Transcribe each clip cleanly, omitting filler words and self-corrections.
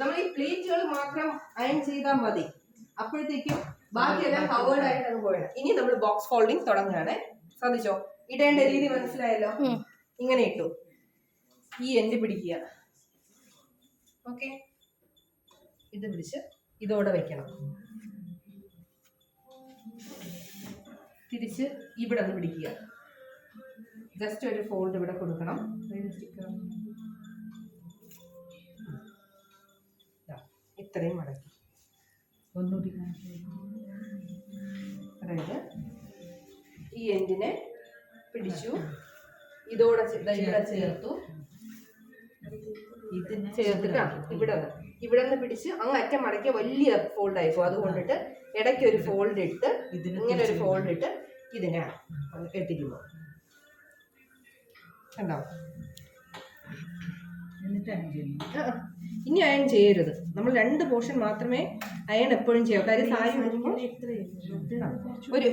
നമ്മൾ ഈ പ്ലേറ്റുകൾ മാത്രം അയൺ ചെയ്താൽ മതി. അപ്പോഴത്തേക്കും ബാക്കിയെല്ലാം കവേർഡ് ആയിട്ട് അത് പോയത്. ഇനി നമ്മൾ ബോക്സ് ഫോൾഡിങ് തുടങ്ങുകയാണ്. ശ്രദ്ധിച്ചോ, ഇടേണ്ട രീതി മനസ്സിലായല്ലോ. ഇങ്ങനെ ഇട്ടു, ഈ എൻഡ് പിടിക്കുക. ഓക്കെ, ഇത് പിടിച്ച് ഇതോടെ വെക്കണം. തിരിച്ച് ഇവിടെ ഒന്ന് പിടിക്കുക. ജസ്റ്റ് ഒരു ഫോൾഡ് ഇവിടെ കൊടുക്കണം. ഇത്രയും മടക്കി ഒന്നുകൂടി. അതായത് ഈ എൻഡിനെ പിടിച്ചു, ഇതോടെ ഇവിടെ ചേർത്തു. ഇത് ചേർത്തിട്ടാണ് ഇവിടെ നിന്ന് പിടിച്ച് അങ്ങ് അറ്റം മടക്കിയ വലിയ ഫോൾഡ് ആയിപ്പോ. അതുകൊണ്ടിട്ട് ഇടയ്ക്ക് ഒരു ഫോൾഡ് ഇട്ട്, ഇങ്ങനെ ഒരു ഫോൾഡ് ഇട്ട് ഇതിനെ എത്തിക്കുന്നു. കണ്ടോ? ഇനി അയൺ ചെയ്യരുത്. നമ്മൾ 2 പോർഷൻ മാത്രമേ അയൺ എപ്പോഴും ചെയ്യാവൂ. കാര്യം സാരി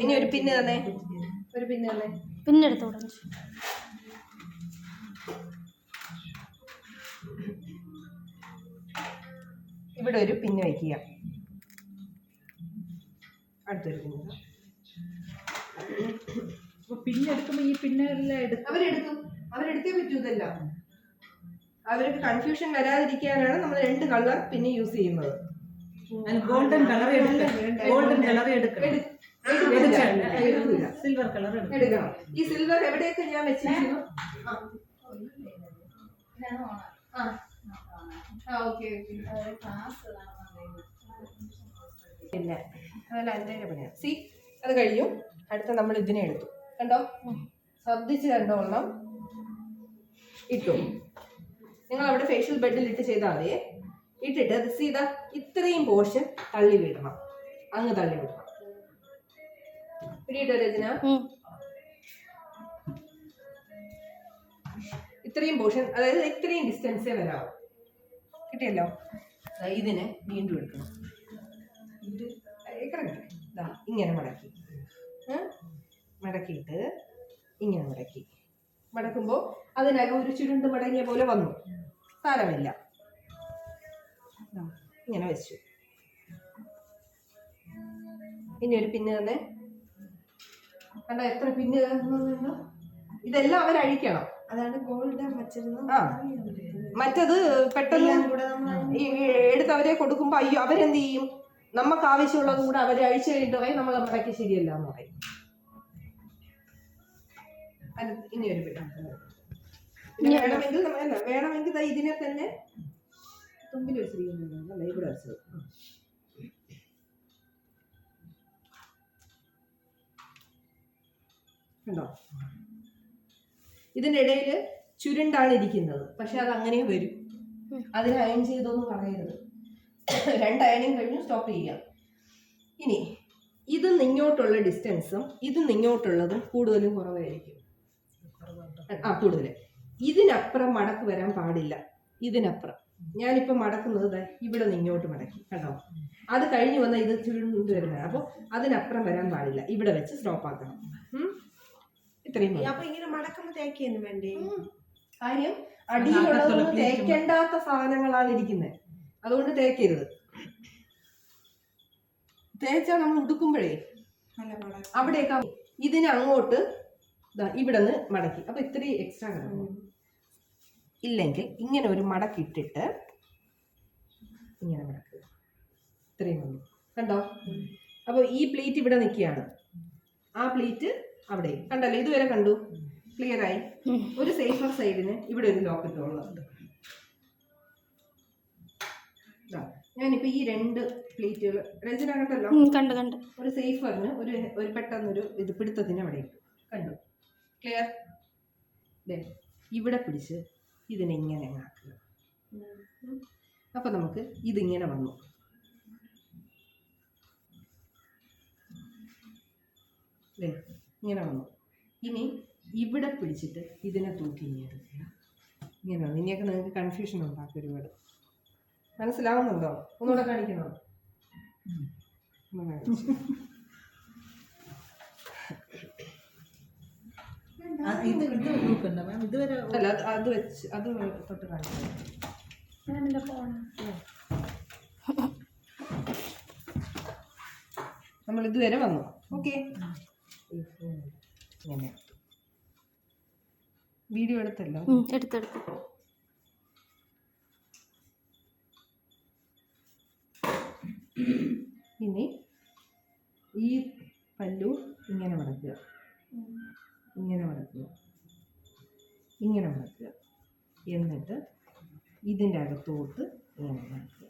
ഇനി ഒരു പിന്ന് തന്നെ, ഒരു പിന്ന് തന്നെ, പിന്നെടുത്തോടെ ഇവിടെ ഒരു പിന്ന് വയ്ക്കുക. അടുത്തൊരു പിന്ന്. പിന്നെടുക്കുമ്പോ ഈ പിന്നെല്ലാം അവരെടുത്തേ പറ്റൂ. ഇതെല്ലാം അവർക്ക് കൺഫ്യൂഷൻ വരാതിരിക്കാനാണ് നമ്മൾ 2 കളർ പിന്നെ യൂസ് ചെയ്യുന്നത്. ഗോൾഡൻ കളർ സിൽവർ കളർ എടുക്കണം. ഈ സിൽവർ എവിടെയൊക്കെ ഞാൻ വെച്ചിരിക്കുന്നു. പിന്നെ അതല്ല അതിൻ്റെ പണിയാണ്. സി, അത് കഴിഞ്ഞു. അടുത്ത നമ്മൾ ഇതിനെ എടുത്തു. കണ്ടോ? ശ്രദ്ധിച്ച് കണ്ടോളണം. ഇട്ടു. നിങ്ങൾ അവിടെ ഫേഷ്യൽ ബെഡിൽ ഇട്ട് ചെയ്താൽ മതി. ഇട്ടിട്ട് അത് സീതാ ഇത്രയും പോർഷൻ തള്ളി വിടണം. അങ്ങ് തള്ളി വിടണം. പിടിയിട്ടോ രചന? ഇത്രയും പോർഷൻ, അതായത് ഇത്രയും ഡിസ്റ്റൻസേ വരാവും. കിട്ടിയല്ലോ? ഇതിനെ വീണ്ടും എടുക്കണം. ഇങ്ങനെ മടക്കിയിട്ട് ഇങ്ങനെ മടക്കുമ്പോൾ അതിനകം ഒരു ചുരുണ്ട് മടങ്ങിയ പോലെ വന്നു. സാരമില്ല, ഇങ്ങനെ വെച്ചു. ഇനി ഒരു പിന്ന് തന്നെ. കണ്ടോ എത്ര പിന്ന് കയറുന്നുണ്ടോ? ഇതെല്ലാം അവരഴിക്കണം. അതാണ് ഗോൾഡൻ വെച്ചിരുന്നത്. മറ്റത് പെട്ടെന്ന് എടുത്ത് അവരെ കൊടുക്കുമ്പോൾ അയ്യോ അവരെന്ത് ചെയ്യും, നമുക്ക് ആവശ്യമുള്ളത് കൂടെ അവരെ അഴിച്ചു കഴിഞ്ഞിട്ട് നമ്മൾ മടക്കി ശരിയല്ല എന്ന് പറയും. ഇനി ഒരു വേണമെങ്കിൽ ഇതിനെ തന്നെ തുമ്പിൽ വെച്ചിരിക്കുന്നുണ്ടല്ല, ഇവിടെ വെച്ചത്. കണ്ടോ? ഇതിൻ്റെ ഇടയിൽ ചുരുണ്ടാണ് ഇരിക്കുന്നത്. പക്ഷെ അത് അങ്ങനെ വരും. അതിന് അയൺ ചെയ്തോന്ന് പറയരുത്. 2 അയണിങ് കഴിഞ്ഞു സ്റ്റോപ്പ് ചെയ്യാം. ഇനി ഇത് ഇങ്ങോട്ടുള്ള ഡിസ്റ്റൻസും ഇത് ഇങ്ങോട്ടുള്ളതും കൂടുതലും കുറവായിരിക്കും. കൂടുതൽ. ഇതിനപ്പുറം മടക്ക് വരാൻ പാടില്ല. ഇതിനപ്പുറം ഞാനിപ്പോൾ മടക്കുന്നത് ഇവിടെ നിന്ന് ഇങ്ങോട്ട് മടക്കി. കണ്ടോ? അത് കഴിഞ്ഞ് വന്നാൽ ഇത് ചുരുണ്ട് വരുന്നത്. അപ്പോൾ അതിനപ്പുറം വരാൻ പാടില്ല. ഇവിടെ വെച്ച് സ്റ്റോപ്പ് ആക്കണം. ഇത്രയും. അപ്പൊ ഇങ്ങനെ മടക്കുമ്പോൾ തേക്കുന്നു വേണ്ടേ? കാര്യം അടിയിലുള്ളതൊന്നും തേക്കേണ്ടാത്ത സാധനങ്ങളാണ് ഇരിക്കുന്നത്. അതുകൊണ്ട് തേക്കരുത്. തേച്ചാൽ നമ്മൾ ഉടുക്കുമ്പോഴേ അവിടേക്ക് ഇതിന് അങ്ങോട്ട് ഇവിടെ നിന്ന് മടക്കി. അപ്പൊ ഇത്രയും എക്സ്ട്രാ കിടക്കും. ഇല്ലെങ്കിൽ ഇങ്ങനെ ഒരു മടക്കിട്ടിട്ട് ഇങ്ങനെ മടക്കുക. ഇത്രയും വന്നു. കണ്ടോ? അപ്പോൾ ഈ പ്ലേറ്റ് ഇവിടെ നിൽക്കുകയാണ്, ആ പ്ലേറ്റ് അവിടെ. കണ്ടല്ലോ? ഇതുവരെ കണ്ടു. ക്ലിയർ ആയി. ഒരു സേഫർ സൈഡിന് ഇവിടെ ഒരു ലോക്കറ്റ് ഉള്ളതുണ്ട്. ഞാനിപ്പോൾ ഈ 2 പ്ലേറ്റുകൾ രചന കണ്ടല്ലോ? ഒരു സേഫറിന് ഒരു പെട്ടെന്നൊരു ഇത് പിടുത്തത്തിന് അവിടെ ഇട്ടു. കണ്ടു? ക്ലിയർ? ഇവിടെ പിടിച്ച് ഇതിനെ ഇങ്ങനെ ആക്കുക. അപ്പം നമുക്ക് ഇതിങ്ങനെ വന്നു. ഇങ്ങനെ വന്നു. ഇനി ഇവിടെ പിടിച്ചിട്ട് ഇതിനെ തൂക്കി ഇങ്ങനെ ഇങ്ങനെ വന്നു. ഇനിയൊക്കെ നിങ്ങൾക്ക് കൺഫ്യൂഷൻ ഉണ്ടാക്കും ഒരുപാട്. മനസ്സിലാവുന്നുണ്ടോ? ഒന്നുകൂടെ കാണിക്കണോ? ഇത് നോക്കണ്ട മാം, ഇതുവരെ അല്ല അത് വെച്ച് അത് തൊട്ട് കാണിക്കാം. ഞാനെന്റെ ഫോൺ നമ്മൾ ഇതുവരെ വന്നു. ഓക്കെ, ഇങ്ങനെ വീഡിയോ എടുത്തല്ലോ. എടുത്തെടുത്ത്. ഇനി ഈ പല്ലു ഇങ്ങനെ മടക്കുക, ഇങ്ങനെ മടക്കുക, ഇങ്ങനെ മടക്കുക. എന്നിട്ട് ഇതിൻ്റെ അകത്തോട്ട് ഇങ്ങനെ മടക്കുക.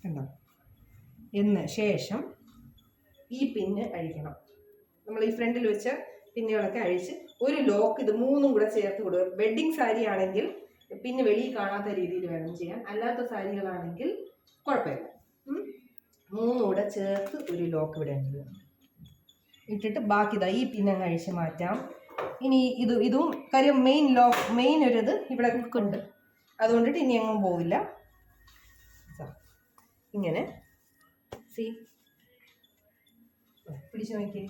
കണ്ടോ? എന്ന് ശേഷം ഈ പിന്ന് അഴിക്കണം. നമ്മൾ ഈ ഫ്രണ്ടിൽ വെച്ച പിന്നുകളൊക്കെ അഴിച്ച് ഒരു ലോക്ക് ഇത് മൂന്നും കൂടെ ചേർത്ത് കൊടുക്കുക. വെഡ്ഡിങ് സാരി ആണെങ്കിൽ പിന്നെ വെളിയിൽ കാണാത്ത രീതിയിൽ വേണം ചെയ്യാൻ. അല്ലാത്ത സാരികളാണെങ്കിൽ കുഴപ്പമില്ല. മൂന്നും കൂടെ ചേർത്ത് ഒരു ലോക്ക് ഇവിടെ ഉണ്ട് ഇട്ടിട്ട് ബാക്കി ഇതാ ഈ പിന്നങ്ങ് അഴിച്ച് മാറ്റാം. ഇനി ഇതും കാര്യം മെയിൻ ഒരു ഇത് ഇവിടെ ഉണ്ട്, അതുകൊണ്ടിട്ട് ഇനി എങ്ങും പോവില്ല. ഇങ്ങനെ പിടിച്ചു നോക്കി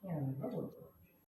ഇങ്ങനെ കൊടുക്കും.